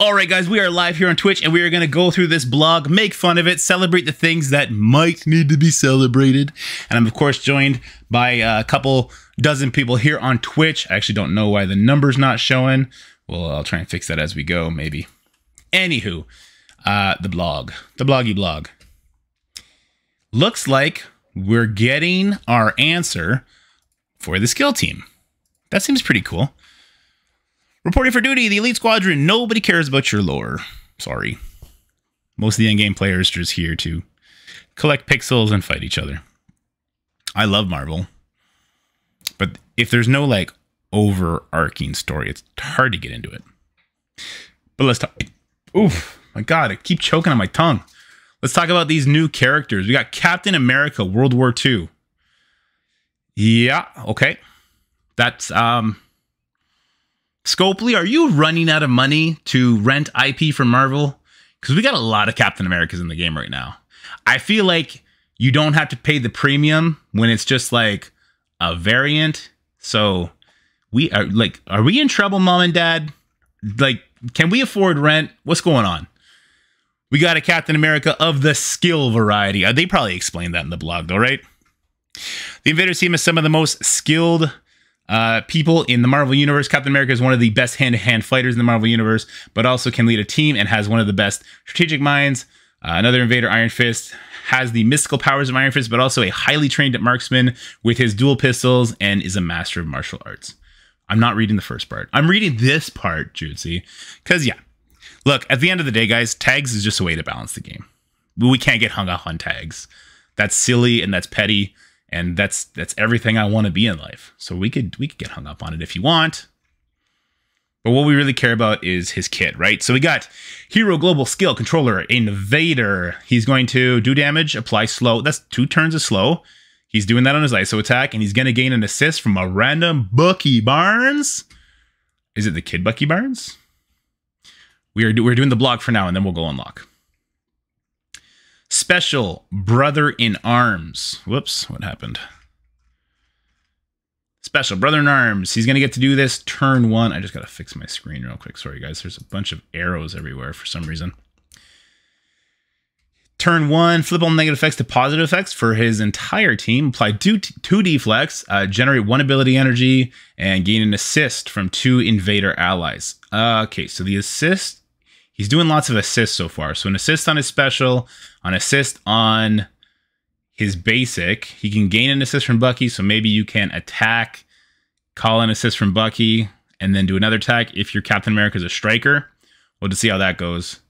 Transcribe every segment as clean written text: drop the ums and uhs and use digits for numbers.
All right, guys, we are live here on Twitch, and we are going to go through this blog, make fun of it, celebrate the things that might need to be celebrated. And I'm, of course, joined by a couple dozen people here on Twitch. I actually don't know why the number's not showing. Well, I'll try and fix that as we go, maybe. Anywho, the bloggy blog. Looks like we're getting our answer for the skill team. That seems pretty cool. Reporting for duty, the Elite Squadron. Nobody cares about your lore. Sorry. Most of the in-game players are just here to collect pixels and fight each other. I love Marvel. But if there's no, like, overarching story, it's hard to get into it. But let's talk. Oof. My God, I keep choking on my tongue. Let's talk about these new characters. We got Captain America, World War II. Yeah, okay. That's, Scopely, are you running out of money to rent IP from Marvel? Because we got a lot of Captain Americas in the game right now. I feel like you don't have to pay the premium when it's just like a variant. So we are like, are we in trouble, Mom and Dad? Like, can we afford rent? What's going on? We got a Captain America of the skill variety. They probably explained that in the blog though, right? The Invaders team is some of the most skilled people in the Marvel Universe. Captain America is one of the best hand-to-hand fighters in the Marvel Universe, but also can lead a team and has one of the best strategic minds. Another Invader, Iron Fist, has the mystical powers of Iron Fist, but also a highly trained marksman with his dual pistols and is a master of martial arts. I'm not reading the first part. I'm reading this part, Jutsi, because, yeah. Look, at the end of the day, guys, tags is just a way to balance the game. We can't get hung up on tags. That's silly and that's petty. And that's everything I want to be in life. So we could get hung up on it if you want. But what we really care about is his kit, right? So we got Hero Global Skill Controller Invader. He's going to do damage, apply slow. That's 2 turns of slow. He's doing that on his ISO attack, and he's going to gain an assist from a random Bucky Barnes. Is it the kid Bucky Barnes? We're doing the blog for now, and then we'll go unlock. Special Brother in Arms. Whoops, what happened? Special Brother in Arms. He's going to get to do this turn 1. I just got to fix my screen real quick. Sorry, guys. There's a bunch of arrows everywhere for some reason. Turn 1, flip all negative effects to positive effects for his entire team. Apply 2 deflects, generate 1 ability energy, and gain an assist from 2 Invader allies. Okay, so the assist. He's doing lots of assists so far. So an assist on his special, an assist on his basic. He can gain an assist from Bucky, so maybe you can attack, call an assist from Bucky, and then do another attack if your Captain America is a striker. We'll just see how that goes.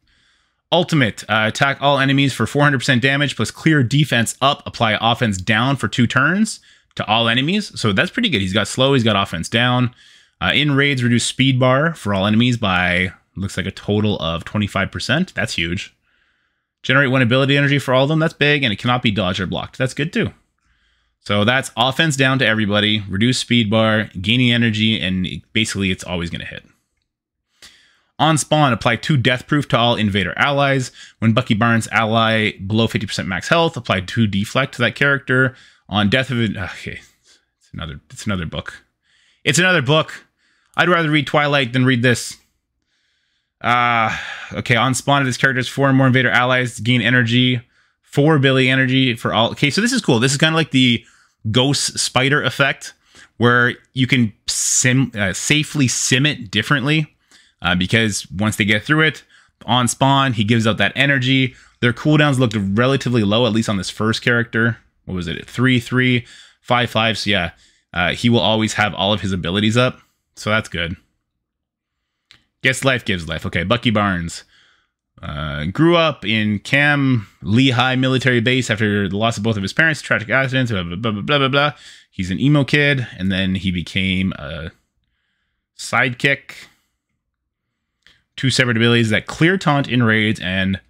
Ultimate, attack all enemies for 400% damage, plus clear defense up, apply offense down for 2 turns to all enemies. So that's pretty good. He's got slow, he's got offense down. In raids, reduce speed bar for all enemies by... looks like a total of 25%. That's huge. Generate 1 ability energy for all of them. That's big, and it cannot be dodged or blocked. That's good too. So that's offense down to everybody. Reduce speed bar, gaining energy, and basically it's always going to hit. On spawn, apply 2 death proof to all Invader allies. When Bucky Barnes ally below 50% max health, apply 2 deflect to that character. On death of it, okay, it's another book. It's another book. I'd rather read Twilight than read this. Okay, on spawn of this character is 4 or more Invader allies, gain energy, 4 ability energy for all. Okay, so this is cool. This is kind of like the Ghost Spider effect, where you can safely sim it differently, because once they get through it, on spawn, he gives out that energy. Their cooldowns look relatively low, at least on this first character. What was it? 3, 3, 5, 5. So yeah, he will always have all of his abilities up. So that's good. Gets life, gives life. Okay, Bucky Barnes. Grew up in Cam Lehigh military base after the loss of both of his parents, tragic accidents, blah, blah, blah, blah, blah, blah. He's an emo kid, and then he became a sidekick. 2 separate abilities that clear taunt in raids, and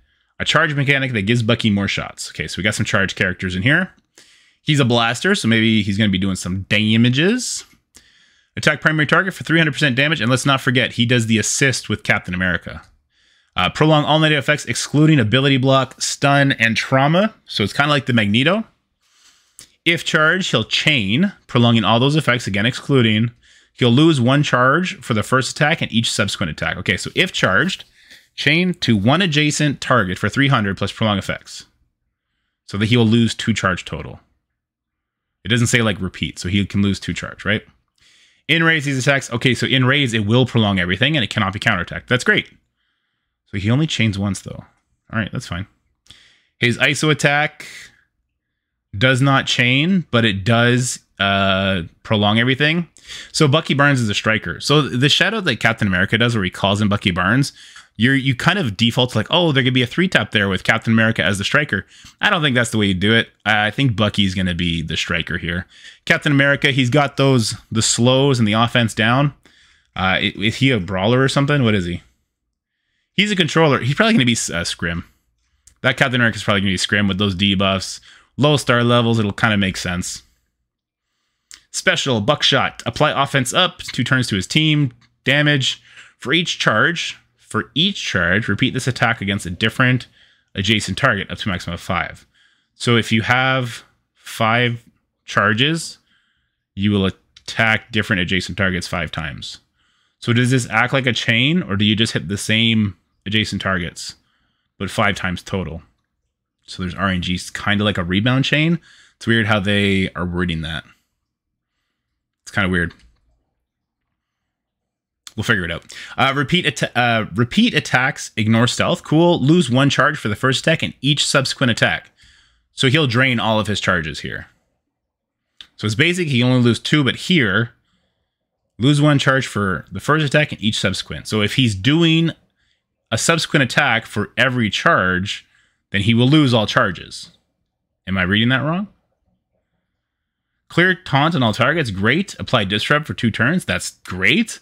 a charge mechanic that gives Bucky more shots. Okay, so we got some charge characters in here. He's a blaster, so maybe he's going to be doing some damages. Attack primary target for 300% damage, and let's not forget, he does the assist with Captain America. Prolong all negative effects, excluding ability block, stun, and trauma. So it's kind of like the Magneto. If charged, he'll chain, prolonging all those effects, again excluding. He'll lose 1 charge for the first attack and each subsequent attack. Okay, so if charged, Chain to one adjacent target for 300 plus prolong effects. So that he will lose 2 charge total. It doesn't say like repeat, so he can lose 2 charge, right? In raids, these attacks. Okay, so in raids, it will prolong everything and it cannot be counterattacked. That's great. So he only chains once though. All right, that's fine. His ISO attack does not chain, but it does prolong everything. So Bucky Barnes is a striker. So the shadow that Captain America does where he calls in Bucky Barnes, you kind of default to like, oh, there could be a 3-tap there with Captain America as the striker. I don't think that's the way you do it. I think Bucky's going to be the striker here. Captain America, he's got the slows and the offense down. Is he a brawler or something? What is he? He's a controller. He's probably going to be Scrim. That Captain America is probably going to be Scrim with those debuffs. Low star levels, it'll kind of make sense. Special, Buckshot. Apply offense up, 2 turns to his team. Damage. For each charge, repeat this attack against a different adjacent target up to a maximum of 5. So if you have 5 charges, you will attack different adjacent targets 5 times. So does this act like a chain, or do you just hit the same adjacent targets, but 5 times total? So there's RNG, kind of like a rebound chain. It's weird how they are wording that. It's kind of weird. We'll figure it out. Repeat attacks, ignore stealth. Cool. Lose 1 charge for the first attack and each subsequent attack. So he'll drain all of his charges here. So it's basic. He only lose 2, but here, lose 1 charge for the first attack and each subsequent. So if he's doing a subsequent attack for every charge, then he will lose all charges. Am I reading that wrong? Clear taunt on all targets. Great. Apply disrupt for 2 turns. That's great.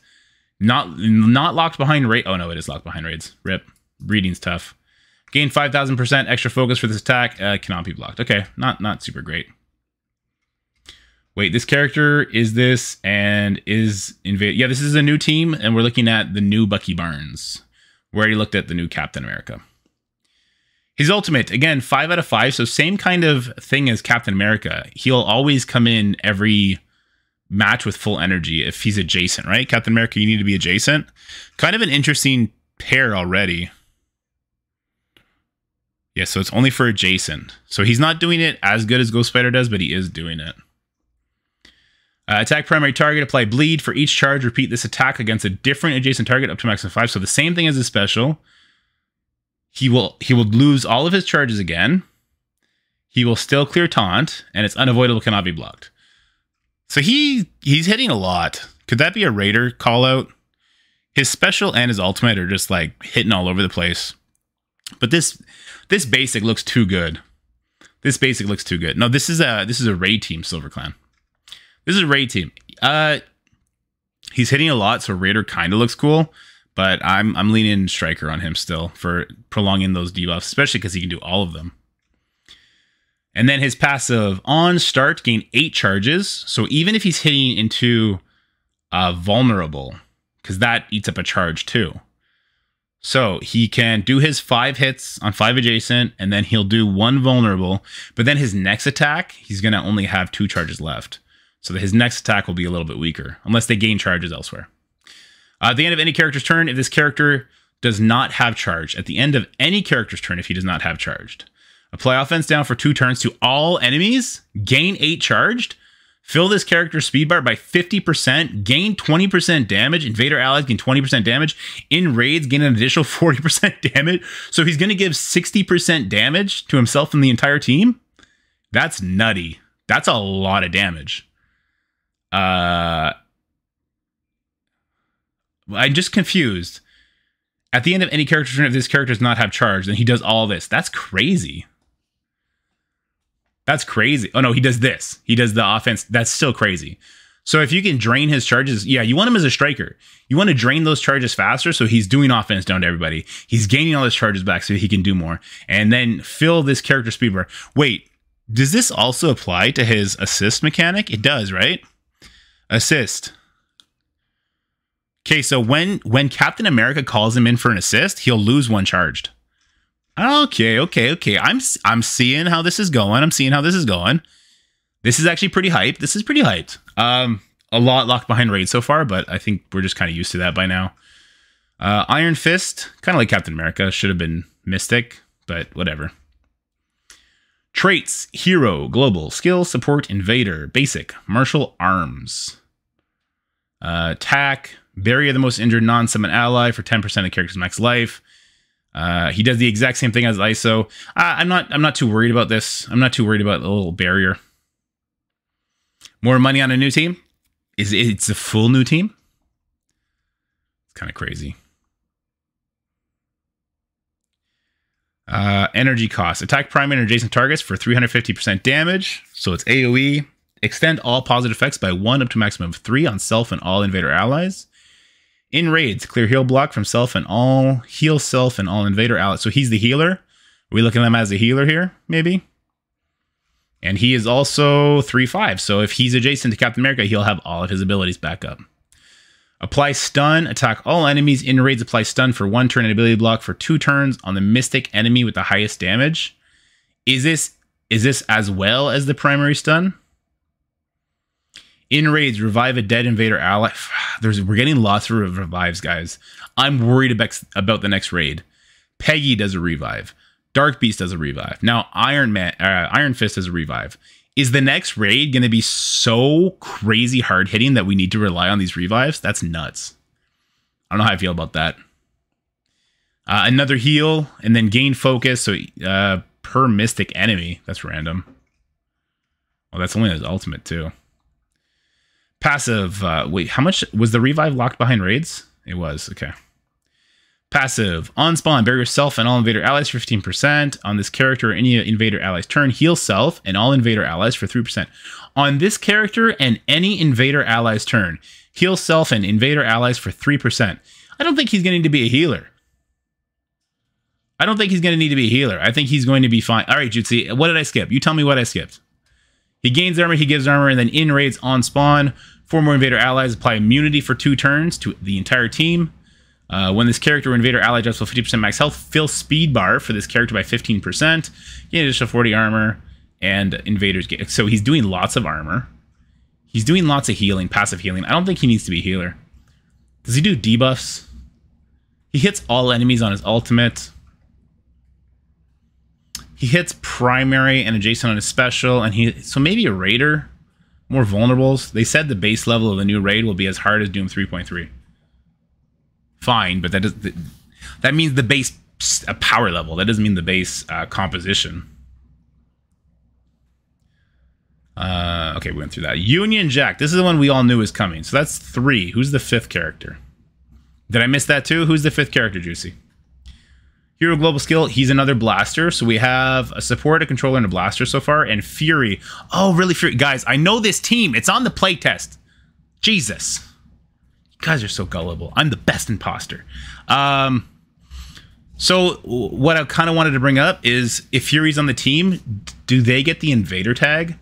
Not locked behind raid. Oh no, it is locked behind raids. Rip. Reading's tough. Gain 5,000% extra focus for this attack. Cannot be blocked. Okay, not super great. Wait, this character is this and is invade. Yeah, this is a new team, and we're looking at the new Bucky Barnes. We already looked at the new Captain America. His ultimate, again, 5 out of 5. So same kind of thing as Captain America. He'll always come in every match with full energy if he's adjacent, right? Captain America, you need to be adjacent. Kind of an interesting pair already. Yeah, so it's only for adjacent. So he's not doing it as good as Ghost Spider does, but he is doing it. Attack primary target, apply bleed. For each charge, repeat this attack against a different adjacent target up to maximum 5. So the same thing as his special. He will lose all of his charges again. He will still clear taunt, and it's unavoidable, cannot be blocked. So he's hitting a lot. Could that be a Raider call out? His special and his ultimate are just like hitting all over the place. But this basic looks too good. This basic looks too good. No, this is a raid team, Silver Clan. This is a raid team. He's hitting a lot, so Raider kind of looks cool. But I'm leaning Striker on him still for prolonging those debuffs, especially because he can do all of them. And then his passive, on start, gain 8 charges. So even if he's hitting into vulnerable, because that eats up a charge too. So he can do his 5 hits on 5 adjacent, and then he'll do 1 vulnerable. But then his next attack, he's going to only have 2 charges left. So that his next attack will be a little bit weaker, unless they gain charges elsewhere. At the end of any character's turn, if this character does not have charge. At the end of any character's turn, if he does not have charged. Apply offense down for 2 turns to all enemies. Gain 8 charged. Fill this character's speed bar by 50%. Gain 20% damage. Invader allies gain 20% damage. In raids, gain an additional 40% damage. So he's going to give 60% damage to himself and the entire team. That's nutty. That's a lot of damage. I'm just confused. At the end of any character's turn, if this character does not have charge, then he does all this. That's crazy. That's crazy. Oh no, he does this. He does the offense. That's still crazy. So if you can drain his charges, yeah, you want him as a striker. You want to drain those charges faster, so he's doing offense down to everybody. He's gaining all his charges back so he can do more. And then fill this character speed bar. Wait, does this also apply to his assist mechanic? It does, right? Assist. Okay, so when Captain America calls him in for an assist, he'll lose 1 charged. Okay. I'm seeing how this is going. This is actually pretty hyped. This is pretty hyped. A lot locked behind raid so far, but I think we're just kind of used to that by now. Iron Fist, kind of like Captain America, should have been Mystic, but whatever. Traits: Hero, Global, Skill, Support, Invader, Basic, Martial Arms. Attack: Barrier the most injured non-summon ally for 10% of the character's max life. He does the exact same thing as ISO. I'm not too worried about this. I'm not too worried about the little barrier. More money on a new team? It's a full new team? It's kind of crazy. Energy cost. Attack primary and adjacent targets for 350% damage. So it's AoE. Extend all positive effects by 1 up to maximum of 3 on self and all invader allies. In raids, clear heal block from self and all, heal self and all invader allies. So he's the healer. Are we looking at him as a healer here, maybe? And he is also 3/5. So if he's adjacent to Captain America, he'll have all of his abilities back up. Apply stun. Attack all enemies in raids. Apply stun for 1 turn and ability block for 2 turns on the mystic enemy with the highest damage. Is this as well as the primary stun? In raids, revive a dead invader ally. We're getting lots of revives, guys. I'm worried about the next raid. Peggy does a revive. Dark Beast does a revive. Now Iron Fist does a revive. Is the next raid going to be so crazy hard hitting that we need to rely on these revives? That's nuts. I don't know how I feel about that. Another heal and then gain focus. So per mystic enemy. That's random. Well, that's only his ultimate too. Passive. Wait, how much was the revive locked behind raids? It was. Okay. Passive. On spawn, bury yourself and all invader allies for 15%. On this character or any invader allies turn, heal self and all invader allies for 3%. On this character and any invader allies turn, heal self and invader allies for 3%. I don't think he's going to need to be a healer. I don't think he's going to need to be a healer. I think he's going to be fine. All right, Jutsi, what did I skip? You tell me what I skipped. He gains armor, he gives armor, and then in raids on spawn, 4 more invader allies apply immunity for 2 turns to the entire team. When this character or invader ally drops below 50% max health, fill speed bar for this character by 15%. Gain additional 40 armor, and invaders get. So he's doing lots of armor. He's doing lots of healing, passive healing. I don't think he needs to be a healer. Does he do debuffs? He hits all enemies on his ultimate. He hits primary and adjacent on his special, and so maybe a raider, more vulnerables. They said the base level of the new raid will be as hard as Doom 3.3. Fine, but that means the base power level. That doesn't mean the base composition. Okay, we went through that. Union Jack. This is the one we all knew was coming. So that's 3. Who's the 5th character? Did I miss that too? Who's the 5th character, Juicy? Hero Global Skill, he's another blaster. So we have a support, a controller, and a blaster so far. And Fury. Oh, really, Fury? Guys, I know this team. It's on the playtest. Jesus. You guys are so gullible. I'm the best imposter. So what I kind of wanted to bring up is if Fury's on the team, do they get the invader tag?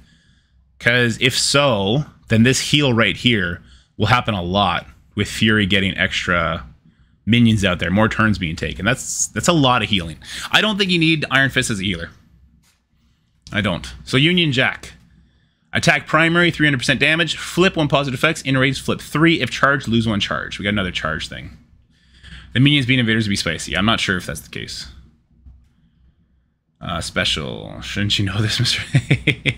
Because if so, then this heal right here will happen a lot with Fury getting extra minions out there, more turns being taken. That's a lot of healing. I don't think you need Iron Fist as a healer. I don't. So Union Jack. Attack primary, 300% damage. Flip 1 positive effects. In raids, flip 3. If charged, lose 1 charge. We got another charge thing. The minions being invaders would be spicy. I'm not sure if that's the case. Special. Shouldn't you know this, Mr.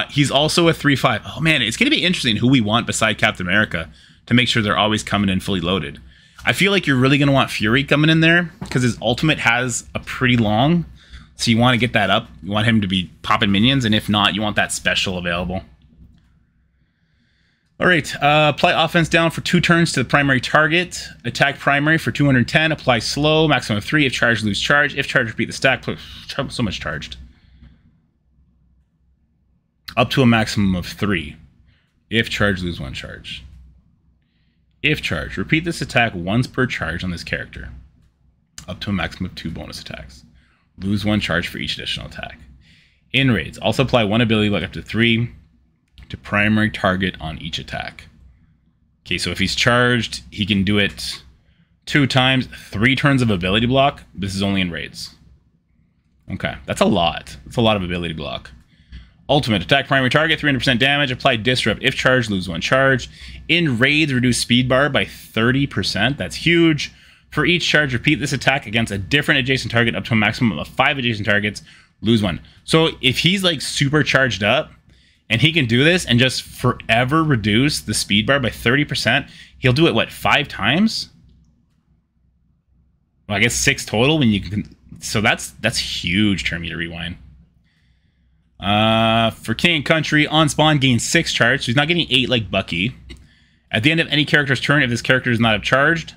He's also a 3/5. Oh man, it's going to be interesting who we want beside Captain America to make sure they're always coming in fully loaded. I feel like you're really going to want Fury coming in there because his ultimate has a pretty long. So you want to get that up. You want him to be popping minions. And if not, you want that special available. All right. Apply offense down for 2 turns to the primary target. Attack primary for 210. Apply slow. Maximum of 3. If charged, lose charge. If charged, repeat the stack. So much charged. Up to a maximum of 3. If charged, lose 1 charge. If charged, repeat this attack once per charge on this character. Up to a maximum of 2 bonus attacks. Lose 1 charge for each additional attack. In raids, also apply 1 ability like up to 3 to primary target on each attack. Okay, so if he's charged, he can do it 2 times, 3 turns of ability block. This is only in raids. Okay, that's a lot. That's a lot of ability block. Ultimate, attack primary target, 300% damage, apply disrupt. If charged, lose 1 charge. In raids, reduce speed bar by 30%. That's huge. For each charge, repeat this attack against a different adjacent target up to a maximum of 5 adjacent targets. Lose 1. So if he's like super charged up and he can do this and just forever reduce the speed bar by 30%, he'll do it, what, 5 times? Well, I guess 6 total when you can. So that's huge. Turn me to rewind. For King and Country, on spawn, gains 6 charge. So he's not getting 8 like Bucky. At the end of any character's turn, if this character does not have charged,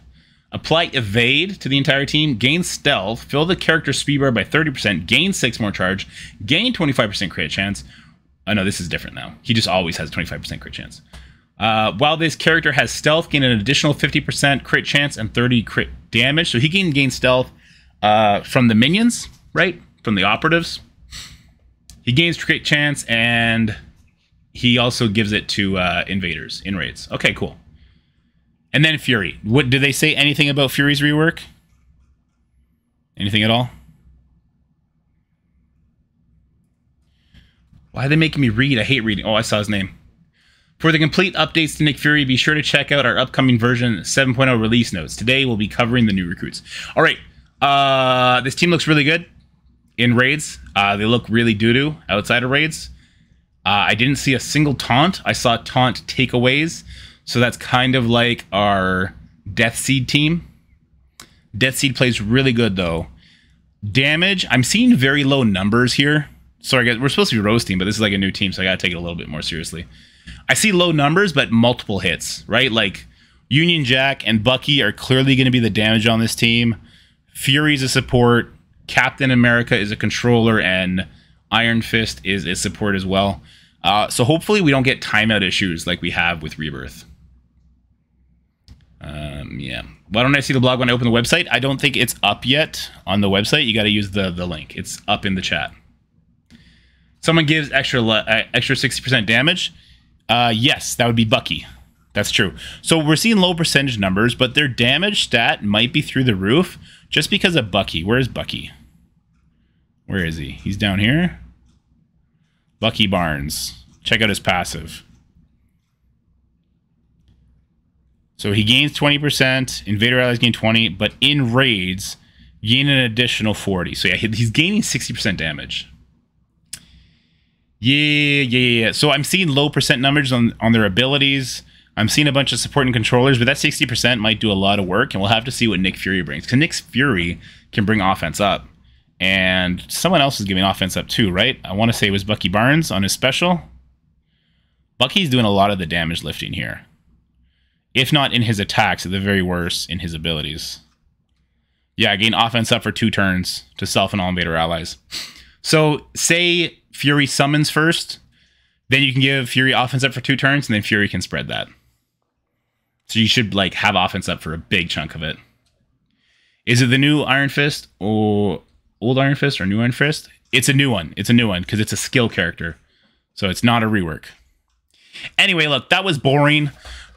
apply Evade to the entire team, gain Stealth, fill the character's speed bar by 30%, gain 6 more charge, gain 25% crit chance. Oh no, this is different now. He just always has 25% crit chance. While this character has Stealth, gain an additional 50% crit chance and 30 crit damage. So he can gain Stealth from the minions, right? From the operatives. He gains crit chance, and he also gives it to invaders in raids. Okay, cool. And then Fury. What did they say anything about Fury's rework? Anything at all? Why are they making me read? I hate reading. Oh, I saw his name. For the complete updates to Nick Fury, be sure to check out our upcoming version 7.0 release notes. Today, we'll be covering the new recruits. All right. This team looks really good in raids. They look really doo-doo outside of raids. I didn't see a single taunt. I saw taunt takeaways. So that's kind of like our Death Seed team. Death Seed plays really good, though. Damage, I'm seeing very low numbers here. Sorry, guys, we're supposed to be roasting, but this is like a new team, so I gotta take it a little bit more seriously. I see low numbers, but multiple hits, right? Like, Union Jack and Bucky are clearly going to be the damage on this team. Fury's a support. Captain America is a controller, and Iron Fist is a support as well. So hopefully we don't get timeout issues like we have with Rebirth. Yeah. Why don't I see the blog when I open the website? I don't think it's up yet on the website. You got to use the link. It's up in the chat. Someone gives extra 60% damage. Yes, that would be Bucky. That's true. So we're seeing low percentage numbers, but their damage stat might be through the roof just because of Bucky. Where is Bucky? Where is he? He's down here. Bucky Barnes. Check out his passive. So he gains 20%. Invader allies gain 20, but in raids, gain an additional 40. So yeah, he's gaining 60% damage. Yeah. So I'm seeing low percent numbers on their abilities. I'm seeing a bunch of support and controllers, but that 60% might do a lot of work, and we'll have to see what Nick Fury brings. Because Nick Fury can bring offense up. And someone else is giving offense up too, right? I want to say it was Bucky Barnes on his special. Bucky's doing a lot of the damage lifting here. If not in his attacks, at the very worst, in his abilities. Yeah, gain offense up for 2 turns to self and all invader allies. So, say Fury summons first, then you can give Fury offense up for 2 turns, and then Fury can spread that. So you should like have offense up for a big chunk of it. Is it the new Iron Fist or old Iron Fist or new Iron Fist? It's a new one. It's a new one because it's a skill character. So it's not a rework. Anyway, look, that was boring.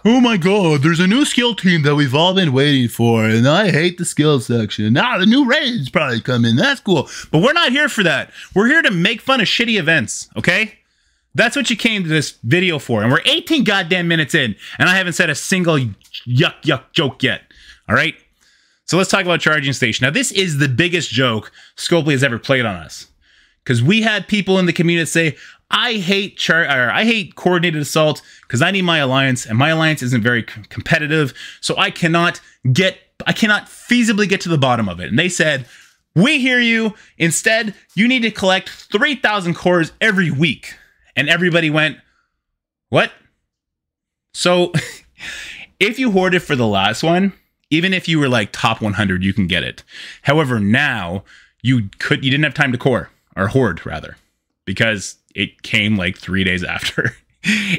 Oh my god, there's a new skill team that we've all been waiting for, and I hate the skill section. Now the new raids probably come in. That's cool. But we're not here for that. We're here to make fun of shitty events, okay? That's what you came to this video for. And we're 18 goddamn minutes in, and I haven't said a single yuck joke yet. All right? So let's talk about Charging Station. Now, this is the biggest joke Scopely has ever played on us. Because we had people in the community say, I hate coordinated assault because I need my alliance, and my alliance isn't very competitive, so I cannot feasibly get to the bottom of it. And they said, we hear you. Instead, you need to collect 3,000 cores every week. And everybody went, what? So if you hoarded for the last one, even if you were like top 100, you can get it. However, now you didn't have time to core, or hoard rather, because it came like 3 days after.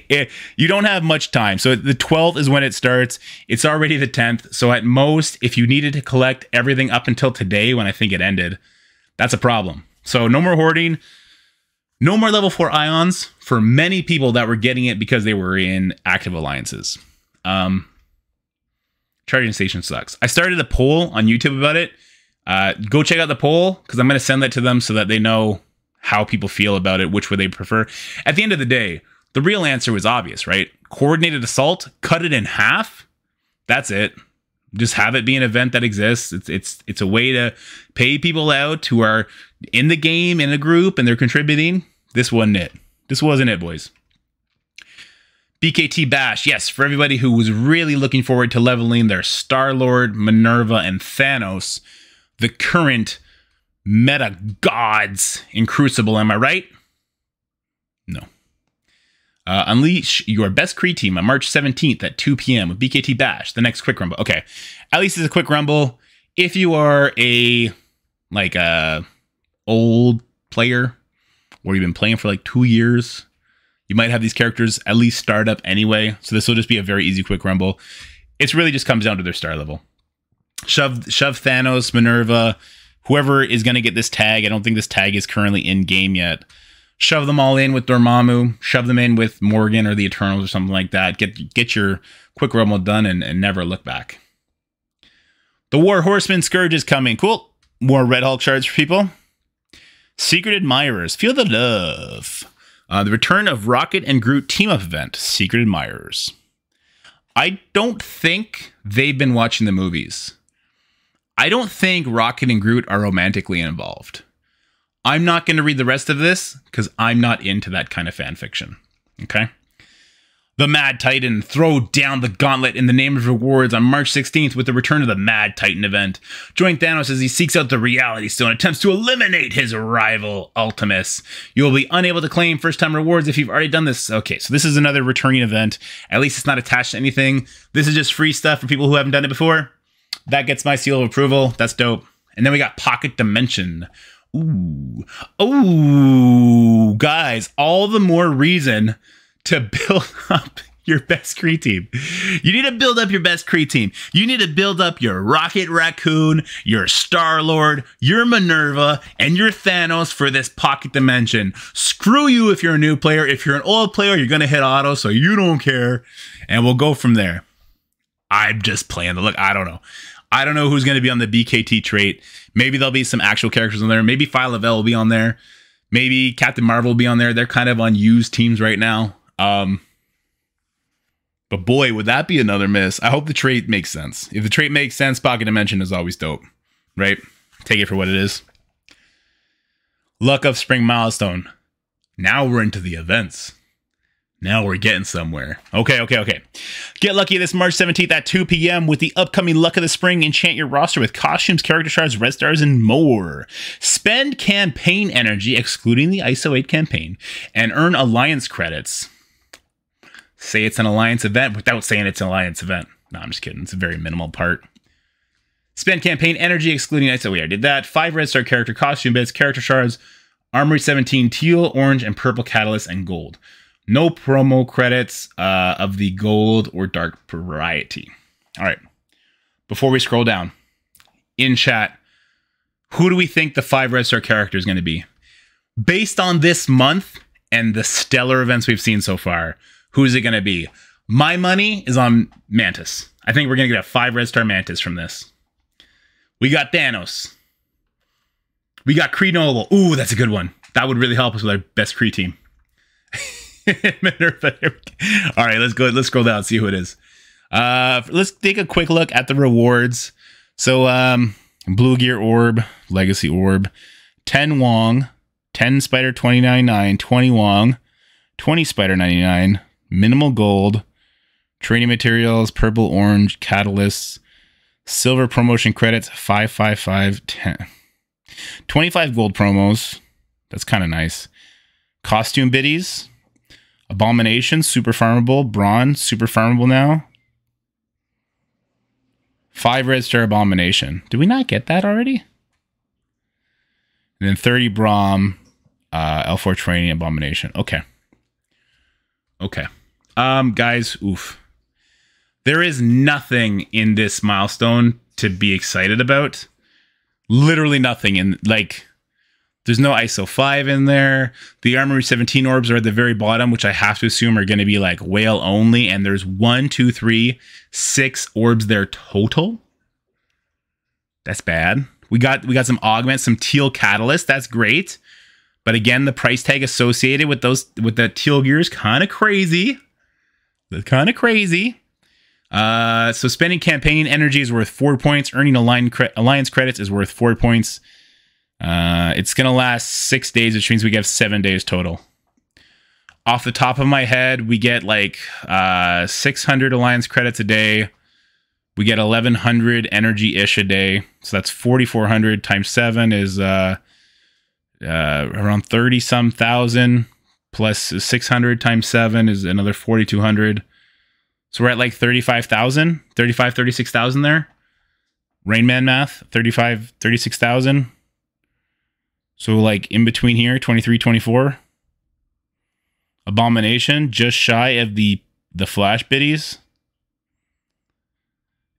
You don't have much time. So the 12th is when it starts. It's already the 10th. So at most, if you needed to collect everything up until today, when I think it ended, that's a problem. So no more hoarding. No more level 4 ions for many people that were getting it because they were in active alliances. Charging Station sucks. I started a poll on YouTube about it. Go check out the poll because I'm going to send that to them so that they know how people feel about it, which would they prefer. At the end of the day, the real answer was obvious, right? Coordinated assault, cut it in half. That's it. Just have it be an event that exists. It's a way to pay people out who are in the game in a group and they're contributing. This wasn't it. This wasn't it, boys. BKT Bash. Yes, for everybody who was really looking forward to leveling their Star-Lord, Minerva, and Thanos, the current meta gods in Crucible. Am I right? No. Unleash your best Kree team on March 17th at 2 p.m. with BKT Bash, the next Quick Rumble. Okay, at least it's a Quick Rumble. If you are a old player, or you've been playing for like 2 years, you might have these characters at least start up anyway. So this will just be a very easy Quick Rumble. It really just comes down to their star level. Shove Thanos, Minerva, whoever is going to get this tag. I don't think this tag is currently in game yet. Shove them all in with Dormammu. Shove them in with Morgan or the Eternals or something like that. Get your Quick Rumble done and never look back. The War Horseman Scourge is coming. Cool. More Red Hulk shards for people. Secret Admirers. Feel the love. The return of Rocket and Groot team-up event. Secret Admirers. I don't think they've been watching the movies. I don't think Rocket and Groot are romantically involved. I'm not going to read the rest of this because I'm not into that kind of fan fiction. Okay? The Mad Titan throw down the gauntlet in the name of rewards on March 16th with the return of the Mad Titan event. Join Thanos as he seeks out the Reality Stone and attempts to eliminate his rival, Ultimus. You will be unable to claim first-time rewards if you've already done this. Okay, so this is another returning event. At least it's not attached to anything. This is just free stuff for people who haven't done it before. That gets my seal of approval. That's dope. And then we got Pocket Dimension. Ooh. Oh, guys, all the more reason to build up your best Kree team. You need to build up your best Kree team. You need to build up your Rocket Raccoon, your Star-Lord, your Minerva, and your Thanos for this Pocket Dimension. Screw you if you're a new player. If you're an old player, you're going to hit auto, so you don't care. And we'll go from there. I'm just playing the look. I don't know. I don't know who's going to be on the BKT trait. Maybe there'll be some actual characters on there. Maybe Phi Lavelle will be on there. Maybe Captain Marvel will be on there. They're kind of on used teams right now. But boy, would that be another miss. I hope the trait makes sense. If the trait makes sense, Pocket Dimension is always dope. Right? Take it for what it is. Luck of Spring Milestone. Now we're into the events. Now we're getting somewhere. Okay. Get lucky this March 17th at 2 p.m. with the upcoming Luck of the Spring. Enchant your roster with costumes, character shards, red stars, and more. Spend campaign energy, excluding the ISO 8 campaign, and earn alliance credits. Say it's an alliance event without saying it's an alliance event. No, I'm just kidding. It's a very minimal part. Spend campaign energy, excluding ISO 8. I did that. 5 red star character costume bits, character shards, Armory 17, teal, orange, and purple catalyst, and gold. No promo credits of the gold or dark variety. All right. Before we scroll down, in chat, who do we think the 5 red star character is going to be? Based on this month and the stellar events we've seen so far, who is it going to be? My money is on Mantis. I think we're going to get a 5 red star Mantis from this. We got Thanos. We got Kree Noble. Ooh, that's a good one. That would really help us with our best Kree team. Minerva. All right, let's go. Let's scroll down and see who it is. Let's take a quick look at the rewards. So, Blue Gear Orb, Legacy Orb, 10 Wong, 10 Spider 29.9, 20 Wong, 20 Spider 99, minimal gold, training materials, purple, orange, catalysts, silver promotion credits, 555, 10, 25 gold promos. That's kind of nice. Costume biddies. Abomination, super farmable. Brawn, super farmable now. 5 red star Abomination. Did we not get that already? And then 30 Braum, L4 training, Abomination. Okay. Guys, oof. There is nothing in this milestone to be excited about. Literally nothing. And there's no ISO 5 in there. The Armory 17 orbs are at the very bottom, which I have to assume are going to be like whale only. And there's 1, 2, 3, 6 orbs there total. That's bad. We got some augments, some teal catalyst. That's great. But again, the price tag associated with the teal gear is kind of crazy. That's kind of crazy. So spending campaign energy is worth 4 points. Earning alliance credits is worth 4 points. It's going to last 6 days, which means we get 7 days total. Off the top of my head, we get like 600 alliance credits a day. We get 1,100 energy-ish a day. So that's 4,400 times 7 is around 30-some thousand. Plus 600 times 7 is another 4,200. So we're at like 35,000, 36,000 there. Rain Man math, 36,000. So like in between here, 23, 24. Abomination, just shy of the flash biddies.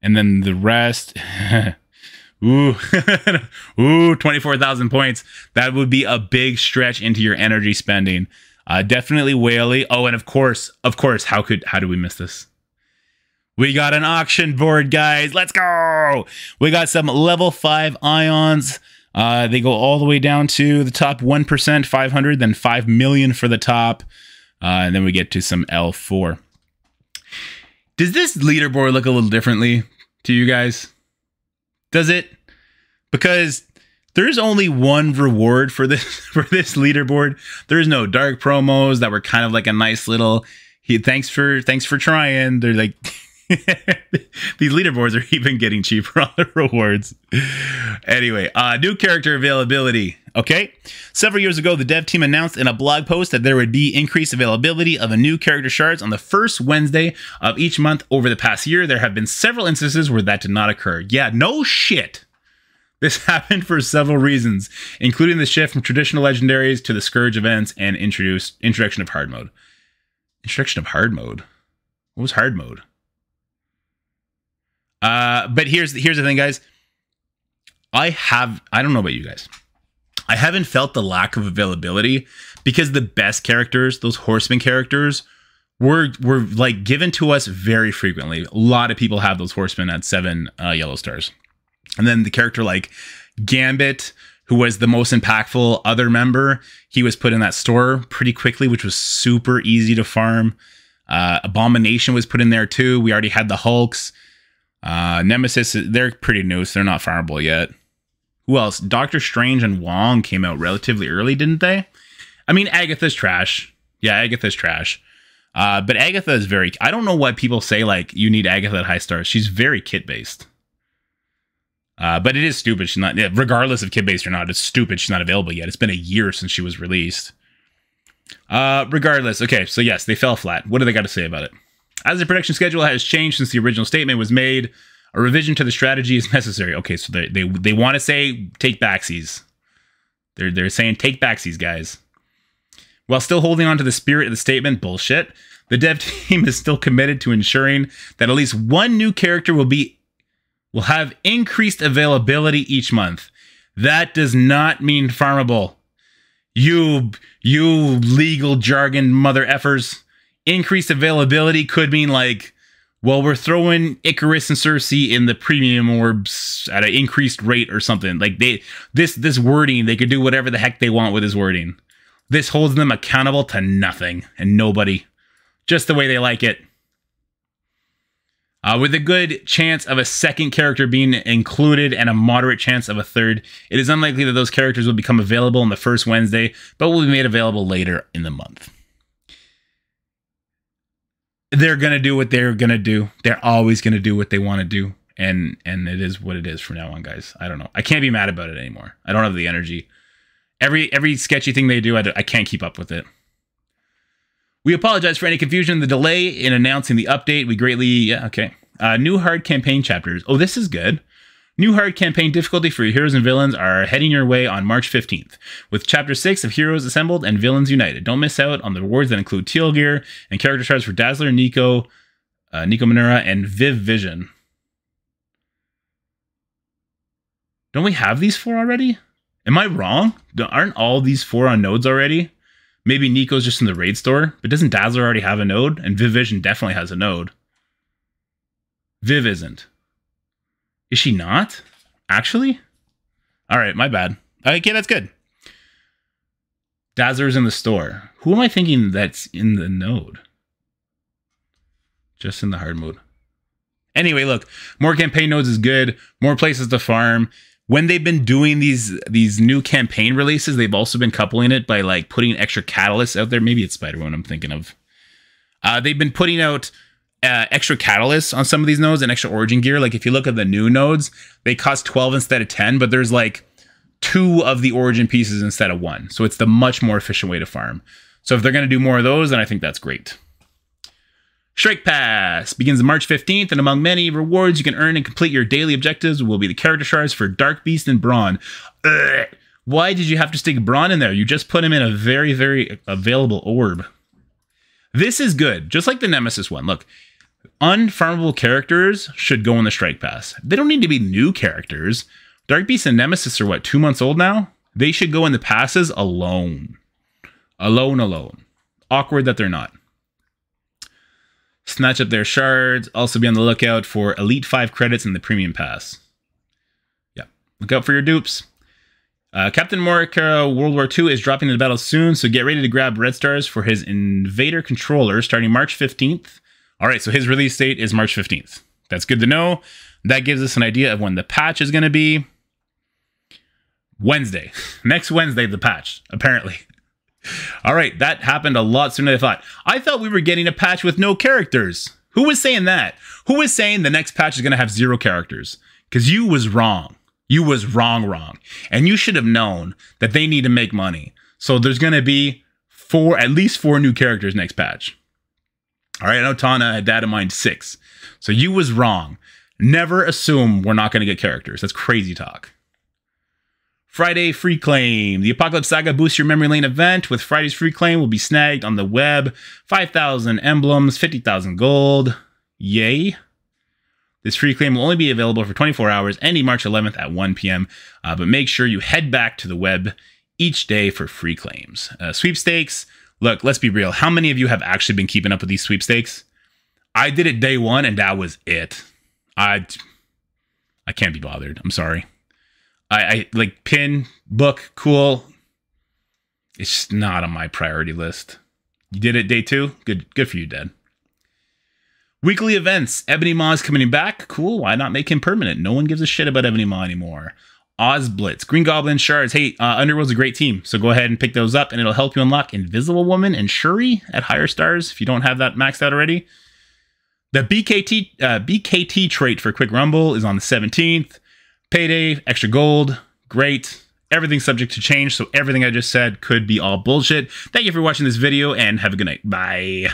And then the rest, ooh, 24,000 points. That would be a big stretch into your energy spending. Definitely Whaley. Oh, and of course, how do we miss this? We got an auction board, guys. Let's go. We got some level 5 ions. They go all the way down to the top 1%, 500, then 5 million for the top. And then we get to some L4. Does this leaderboard look a little differently to you guys? Does it? Because there's only one reward for this leaderboard. There's no dark promos that were kind of like a nice little thanks for trying. They're like these leaderboards are even getting cheaper on the rewards. Anyway, new character availability. Okay. Several years ago, the dev team announced in a blog post that there would be increased availability of a new character shards on the first Wednesday of each month. Over the past year, there have been several instances where that did not occur. Yeah, no shit. This happened for several reasons, including the shift from traditional legendaries to the Scourge events and introduction of hard mode. Introduction of hard mode? What was hard mode? But here's the thing, guys. I don't know about you guys. I haven't felt the lack of availability because the best characters, those horseman characters, were like given to us very frequently. A lot of people have those horsemen at 7 yellow stars. And then the character like Gambit, who was the most impactful other member, he was put in that store pretty quickly, which was super easy to farm. Abomination was put in there too. We already had the Hulks. Nemesis, they're pretty new, so they're not farmable yet. Who else? Doctor Strange and Wong came out relatively early, didn't they? I mean, Agatha's trash. Yeah, Agatha's trash. But Agatha is very... I don't know why people say, like, you need Agatha at high stars. She's very kit-based. But it is stupid. She's not... Regardless of kit-based or not, it's stupid she's not available yet. It's been a year since she was released. Regardless. Okay, so yes, they fell flat. What do they got to say about it? As the production schedule has changed since the original statement was made, a revision to the strategy is necessary. Okay, so they want to say take backsies. They're saying take backsies, guys. While still holding on to the spirit of the statement, bullshit, the dev team is still committed to ensuring that at least one new character will have increased availability each month. That does not mean farmable. You legal jargon mother effers. Increased availability could mean like, well, we're throwing Icarus and Cersei in the premium orbs at an increased rate or something. Like this wording, they could do whatever the heck they want with this wording. This holds them accountable to nothing and nobody. Just the way they like it. With a good chance of a second character being included and a moderate chance of a third, it is unlikely that those characters will become available on the first Wednesday, but will be made available later in the month. They're going to do what they're going to do. They're always going to do what they want to do. And it is what it is from now on, guys. I don't know. I can't be mad about it anymore. I don't have the energy. Every sketchy thing they do, I can't keep up with it. We apologize for any confusion, the delay in announcing the update. We greatly, new hard campaign chapters. Oh, this is good. New hard campaign difficulty for your heroes and villains are heading your way on March 15th, with Chapter 6 of Heroes Assembled and Villains United. Don't miss out on the rewards that include Teal Gear and character shards for Dazzler, Nico Minura, and Viv Vision. Don't we have these 4 already? Am I wrong? Aren't all these 4 on nodes already? Maybe Nico's just in the raid store, but doesn't Dazzler already have a node? And Viv Vision definitely has a node. Viv isn't. Is she not? Actually? All right, my bad. Okay, that's good. Dazzler's in the store. Who am I thinking that's in the node? Just in the hard mode. Anyway, look, more campaign nodes is good. More places to farm. When they've been doing these new campaign releases, they've also been coupling it by like putting extra catalysts out there. Maybe it's Spider-Man I'm thinking of. They've been putting out extra catalysts on some of these nodes and extra origin gear. Like if you look at the new nodes, they cost 12 instead of 10, but there's like 2 of the origin pieces instead of 1. So it's the much more efficient way to farm. So if they're going to do more of those, then I think that's great. Strike Pass begins March 15th, and among many rewards you can earn and complete your daily objectives will be the character shards for Dark Beast and Brawn. Ugh. Why did you have to stick Brawn in there? You just put him in a very, very available orb. This is good, just like the Nemesis one. Look, unfarmable characters should go in the Strike Pass. They don't need to be new characters. Dark Beast and Nemesis are what, 2 months old now? They should go in the passes alone. Alone. Awkward that they're not. Snatch up their shards. Also be on the lookout for Elite 5 credits in the Premium Pass. Yeah, look out for your dupes. Captain America World War II is dropping into battle soon, so get ready to grab red stars for his Invader controller starting March 15th. All right, so his release date is March 15th. That's good to know. That gives us an idea of when the patch is going to be. Wednesday. Next Wednesday, the patch, apparently. All right, that happened a lot sooner than I thought. I thought we were getting a patch with no characters. Who was saying that? Who was saying the next patch is going to have 0 characters? Because you was wrong. You was wrong. And you should have known that they need to make money. So there's going to be at least 4 new characters next patch. All right, I know Tana had that in mind 6. So you was wrong. Never assume we're not going to get characters. That's crazy talk. Friday free claim. The Apocalypse Saga Boost Your Memory Lane event with Friday's free claim will be snagged on the web. 5,000 emblems, 50,000 gold. Yay. This free claim will only be available for 24 hours, ending March 11th at 1 p.m. But make sure you head back to the web each day for free claims. Sweepstakes. Look, let's be real. How many of you have actually been keeping up with these sweepstakes? I did it day 1 and that was it. I can't be bothered. I'm sorry. I like pin, book, cool. It's just not on my priority list. You did it day 2? Good for you, Dad. Weekly events. Ebony Maw's coming back. Cool. Why not make him permanent? No one gives a shit about Ebony Maw anymore. Ozblitz. Green Goblin shards. Hey, Underworld's a great team, so go ahead and pick those up, and it'll help you unlock Invisible Woman and Shuri at higher stars if you don't have that maxed out already. The BKT trait for Quick Rumble is on the 17th. Payday, extra gold, great. Everything's subject to change, so everything I just said could be all bullshit. Thank you for watching this video, and have a good night. Bye.